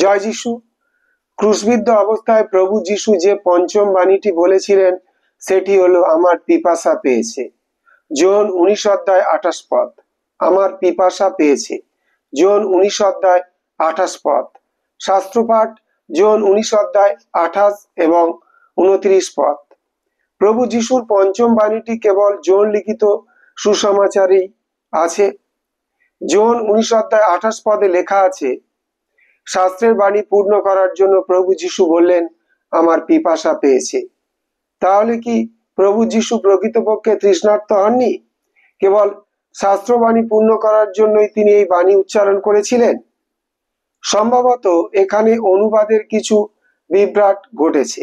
জয় যিশু। ক্রুশবিদ্ধ অবস্থায় প্রভু যিশু যে পঞ্চম বাণীটি বলেছিলেন সেটি হলো আমার পিপাসা পেয়েছে। যোহন 19:28 আমার পিপাসা পেয়েছে। যোহন 19:28 শাস্ত্রপাঠ যোহন 19:28 এবং 29 প্রভু যিশুর পঞ্চম বাণীটি কেবল যোহন লিখিত সুসমাচারেই আছে। যোহন 19:28 লেখা আছে, শাস্ত্রের বাণী পূর্ণ করার জন্য প্রভু যিশু বললেন আমার পিপাসা পেয়েছে। তাহলে কি প্রভু যিশু প্রকৃতপক্ষে তৃষ্ণার্ত হননি? কেবল শাস্ত্রবাণী পূর্ণ করার জন্যই তিনি এই বাণী উচ্চারণ করেছিলেন? সম্ভবত এখানে অনুবাদের কিছু বিভ্রাট ঘটেছে।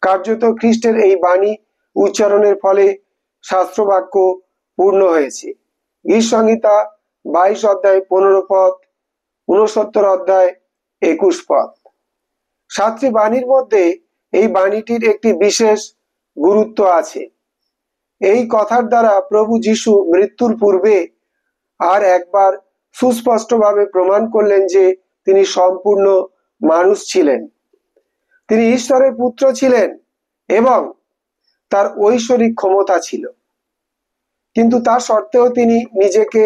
কার্যত খ্রিস্টের এই বাণী উচ্চারণের ফলে শাস্ত্রবাক্য পূর্ণ হয়েছে। গীত সংহিতা 22:15 69:21 সাতটি বাণীর মধ্যে এই বাণীটির একটি বিশেষ গুরুত্ব আছে। এই কথার দ্বারা প্রভু যিশু মৃত্যুর পূর্বে আর একবার সুস্পষ্টভাবে প্রমাণ করলেন যে তিনি সম্পূর্ণ মানুষ ছিলেন, তিনি ঈশ্বরের পুত্র ছিলেন এবং তার ঐশ্বরিক ক্ষমতা ছিল। কিন্তু তা সত্ত্বেও তিনি নিজেকে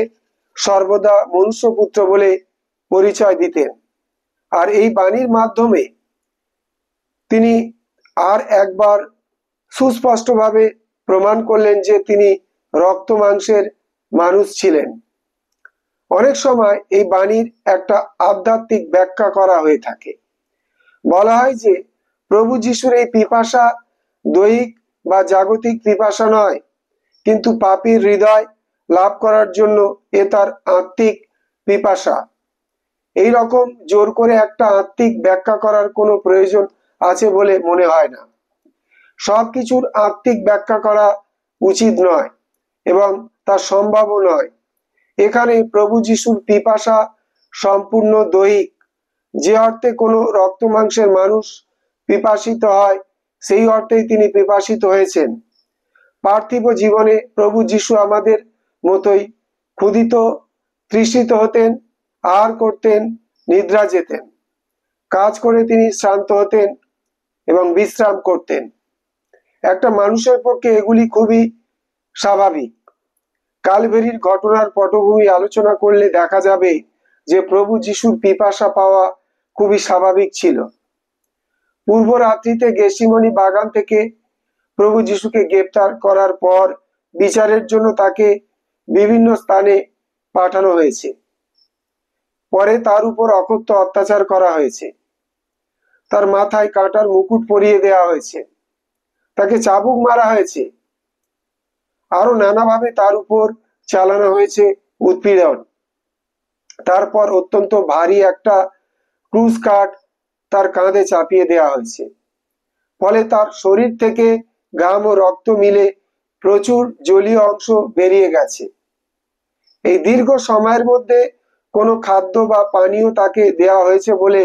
সর্বদা মনুষ্যপুত্র বলে পরিচয় দিতেন। আর এই বাণীর মাধ্যমে তিনি আর একবার সুস্পষ্টভাবে প্রমাণ করলেন যে তিনি রক্ত মাংসের মানুষ ছিলেন। অনেক সময় এই বাণীর একটা আধ্যাত্মিক ব্যাখ্যা করা হয়ে থাকে। বলা হয় যে প্রভু যিশুর এই পিপাসা দৈহিক বা জাগতিক পিপাসা নয়, কিন্তু পাপীর হৃদয় লাভ করার জন্য এ তার আত্মিক পিপাসা। এই রকম জোর করে একটা আত্মিক ব্যাখ্যা করার কোনো প্রয়োজন আছে বলে মনে হয় না। সবকিছুর আত্মিক ব্যাখ্যা করা উচিত নয় এবং তা সম্ভবও নয়। এখানে প্রভু যিশুর পিপাসা সম্পূর্ণ দৈহিক। যে অর্থে কোনো রক্ত মাংসের মানুষ পিপাসিত হয় সেই অর্থেই তিনি পিপাসিত হয়েছেন। পার্থিব জীবনে প্রভু যিশু আমাদের মতোই ক্ষুধিত তৃষিত হতেন, আহার করতেন, নিদ্রা যেতেন। কাজ করে তিনি শ্রান্ত হতেন এবং বিশ্রাম করতেন। একটা মানুষের পক্ষে এগুলি খুবই স্বাভাবিক। কালভেরির ঘটনার পটভূমি আলোচনা করলে দেখা যাবে যে প্রভু যিশুর পিপাসা পাওয়া খুবই স্বাভাবিক ছিল। পূর্ব রাত্রিতে গেসিমনি বাগান থেকে প্রভু যিশুকে গ্রেপ্তার করার পর বিচারের জন্য তাকে বিভিন্ন স্থানে পাঠানো হয়েছে। পরে তার উপর অকথ্য অত্যাচার করা হয়েছে। তার মাথায় কাঁটার মুকুট পরিয়ে দেওয়া হয়েছে, তাকে চাবুক মারা হয়েছে, আরো নানাভাবে তার উপর চালানো হয়েছে উৎপীড়ন। তারপর অত্যন্ত ভারী একটা ক্রুশ কাঠ তার কাঁধে চাপিয়ে দেওয়া হয়েছে। ফলে তার শরীর থেকে ঘাম ও রক্ত মিলে প্রচুর জলীয় অংশ বেরিয়ে গেছে। এই দীর্ঘ সময়ের মধ্যে কোনো খাদ্য বা পানীয় তাকে দেওয়া হয়েছে বলে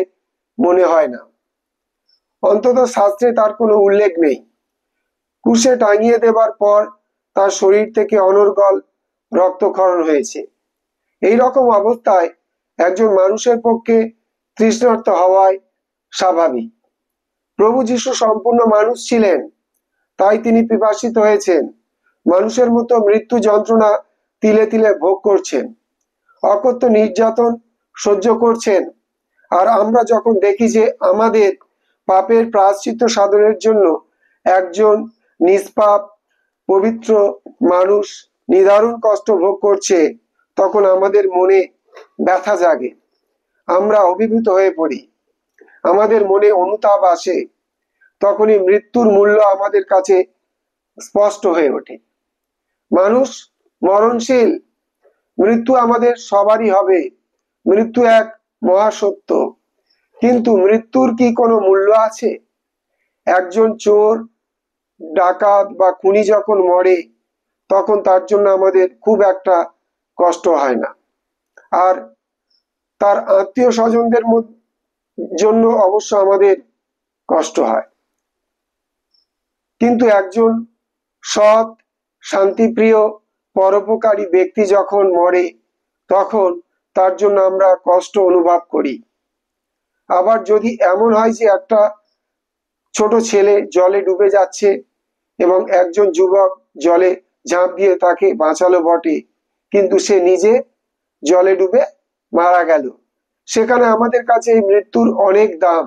মনে হয় না। অন্তত শাস্ত্রে তার কোনো উল্লেখ নেই। ক্রুশে টাঙিয়ে দেবার পর তার শরীর থেকে অনর্গল রক্তক্ষরণ হয়েছে। এই রকম অবস্থায় একজন মানুষের পক্ষে তৃষ্ণার্ত হওয়াই স্বাভাবিক। প্রভু যিশু সম্পূর্ণ মানুষ ছিলেন, তাই তিনি পিপাসিত হয়েছেন। মানুষের মতো মৃত্যু যন্ত্রণা তিলে তিলে ভোগ করছেন, অকথ্য নির্যাতন সহ্য করছেন। আর আমরা যখন দেখি যে আমাদের পাপের প্রায়শ্চিত্ত সাধনের জন্য একজন নিষ্পাপ পবিত্র মানুষ নিদারুণ কষ্ট ভোগ করছে, তখন আমাদের মনে ব্যথা জাগে, আমরা অভিভূত হয়ে পড়ি, আমাদের মনে অনুতাপ আসে। তখনই মৃত্যুর মূল্য আমাদের কাছে স্পষ্ট হয়ে ওঠে। মানুষ মরণশীল, মৃত্যু আমাদের সবারই হবে। মৃত্যু এক মহাসত্য, কিন্তু মৃত্যুর কি কোনো মূল্য আছে? একজন চোর, ডাকাত বা খুনি যখন মরে তখন তার জন্য আমাদের খুব একটা কষ্ট হয় না, আর তার আত্মীয় স্বজনদের জন্য অবশ্য আমাদের কষ্ট হয়। কিন্তু একজন সৎ, শান্তিপ্রিয়, পরোপকারী ব্যক্তি যখন মরে তখন তার জন্য আমরা কষ্ট অনুভব করি। আবার যদি এমন হয় যে একটা ছোট ছেলে জলে ডুবে যাচ্ছে এবং একজন যুবক জলে ঝাঁপ দিয়ে তাকে বাঁচালো বটে, কিন্তু সে নিজে জলে ডুবে মারা গেল, সেখানে আমাদের কাছে এই মৃত্যুর অনেক দাম।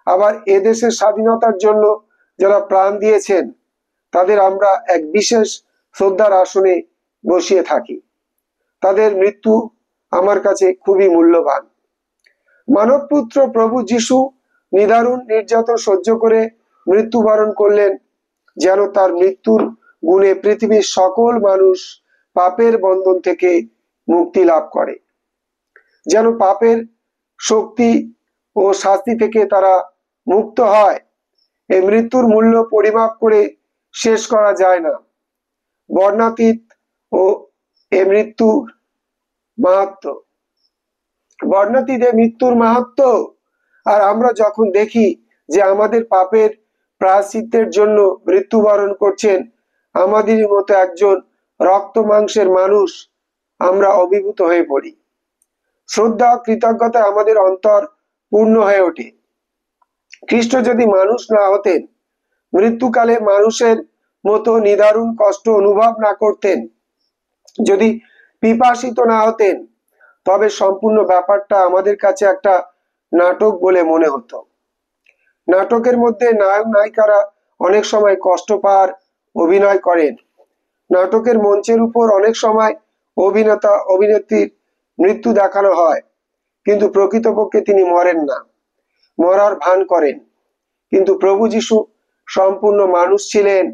আবার এদেশের স্বাধীনতার জন্য যারা প্রাণ দিয়েছেন তাদের আমরা এক বিশেষ শ্রদ্ধার আসনে বসিয়ে থাকি। তাদের মৃত্যু আমার কাছে খুবই মূল্যবান। মানবপুত্র প্রভু যিশু নিদারুণ নির্যাতন সহ্য করে মৃত্যুবরণ করলেন, যেন তার মৃত্যুর গুণে পৃথিবীর সকল মানুষ পাপের বন্ধন থেকে মুক্তি লাভ করে, যেন পাপের শক্তি ও শাস্তি থেকে তারা মুক্ত হয়। এই মৃত্যুর মূল্য পরিমাপ করে শেষ করা যায় না। বর্ণাতীত ও এ মৃত্যুর মাহাত্ম, বর্ণাতীত এ মৃত্যুর মাহাত্ম। আর আমরা যখন দেখি যে আমাদের পাপের প্রায়শ্চিত্তের জন্য মৃত্যুবরণ করছেন আমাদেরই মতো একজন রক্ত মাংসের মানুষ, আমরা অভিভূত হয়ে পড়ি। শ্রদ্ধা কৃতজ্ঞতায় আমাদের অন্তর পূর্ণ হয়ে ওঠে। খ্রিস্ট যদি মানুষ না হতেন, মৃত্যুকালে মানুষের মতো নিদারুণ কষ্ট অনুভব না করতেন, যদি পিপাসিত না হতেন, তবে সম্পূর্ণ ব্যাপারটা আমাদের কাছে একটা নাটক বলে মনে হতো। নাটকের মধ্যে নায়ক নায়িকারা অনেক সময় কষ্ট পাওয়ার অভিনয় করেন। নাটকের মঞ্চের উপর অনেক সময় অভিনেতা অভিনেত্রীর মৃত্যু দেখানো হয়, কিন্তু প্রকৃতপক্ষে তিনি মরেন না, মরার ভান করেন। কিন্তু প্রভু যিশু সম্পূর্ণ মানুষ ছিলেন,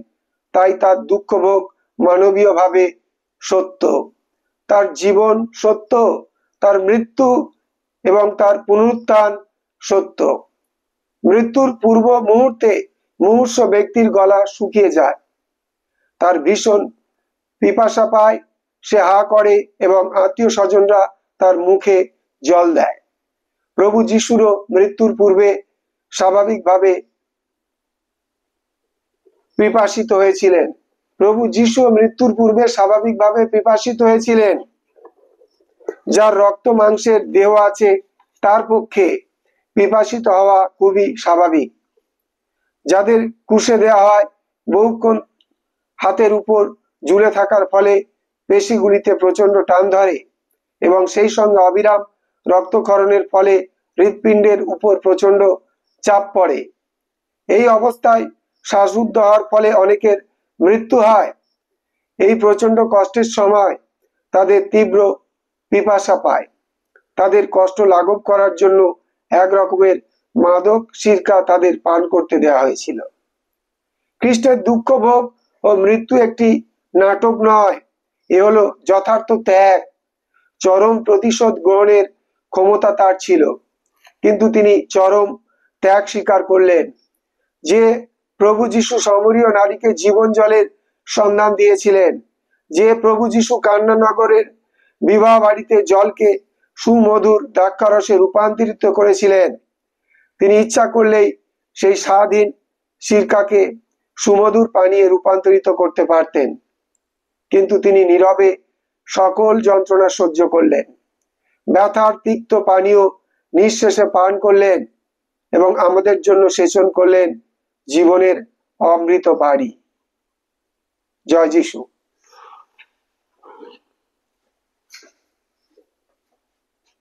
তাই তার দুঃখ ভোগ মানবীয় ভাবে সত্য, তার জীবন সত্য, তার মৃত্যু এবং তার পুনরুত্থান সত্য। মৃত্যুর পূর্ব মুহূর্তে মুমূর্ষ ব্যক্তির গলা শুকিয়ে যায়, তার ভীষণ পিপাসা পায়, সে হা করে এবং আত্মীয় স্বজনরা তার মুখে জল দেয়। প্রভু যিশুরও মৃত্যুর পূর্বে স্বাভাবিকভাবে পিপাসিত হয়েছিলেন। প্রভু যিশু মৃত্যুর পূর্বে স্বাভাবিকভাবে পিপাসিত হয়েছিলেন। যার রক্ত মাংসের দেহ আছে তার পক্ষে পিপাসিত হওয়া খুবই স্বাভাবিক। যাদের ক্রুশে দেওয়া হয় বহুক্ষণ হাতের উপর ঝুলে থাকার ফলে পেশিগুলিতে প্রচন্ড টান ধরে এবং সেই সঙ্গে অবিরাম রক্তক্ষরণের ফলে হৃৎপিণ্ডের উপর প্রচন্ড চাপ পড়ে। এই অবস্থায় শ্বাসরুদ্ধ হওয়ার ফলে অনেকের মৃত্যু হয়। এই প্রচন্ড কষ্টের সময় তাদের তীব্র পিপাসা পায়। তাদের কষ্ট লাঘব করার জন্য এক রকমের মাদক সিরকা তাদের পান করতে দেওয়া হয়েছিল। খ্রিস্টের দুঃখ ভোগ ও মৃত্যু একটি নাটক নয়, এ হলো যথার্থ ত্যাগ। চরম প্রতিশোধ গ্রহণের ক্ষমতা তার ছিল, কিন্তু তিনি চরম ত্যাগ স্বীকার করলেন। যে প্রভু যিশু সমরীয় নারীকে জীবন জলের সন্ধান দিয়েছিলেন, যে প্রভু যিশু কান্না নগরের বিবাহ বাড়িতে জলকে সুমধুর দ্রাক্ষারসে রূপান্তরিত করেছিলেন, তিনি ইচ্ছা করলেই সেই স্বাধীন সিরকাকে সুমধুর পানীয়ে রূপান্তরিত করতে পারতেন, কিন্তু তিনি নীরবে সকল যন্ত্রণা সহ্য করলেন, ব্যথার তিক্ত পানীয় নিঃশেষে পান করলেন এবং আমাদের জন্য সেচন করলেন জীবনের অমৃত বাড়ি। জয় যিশু।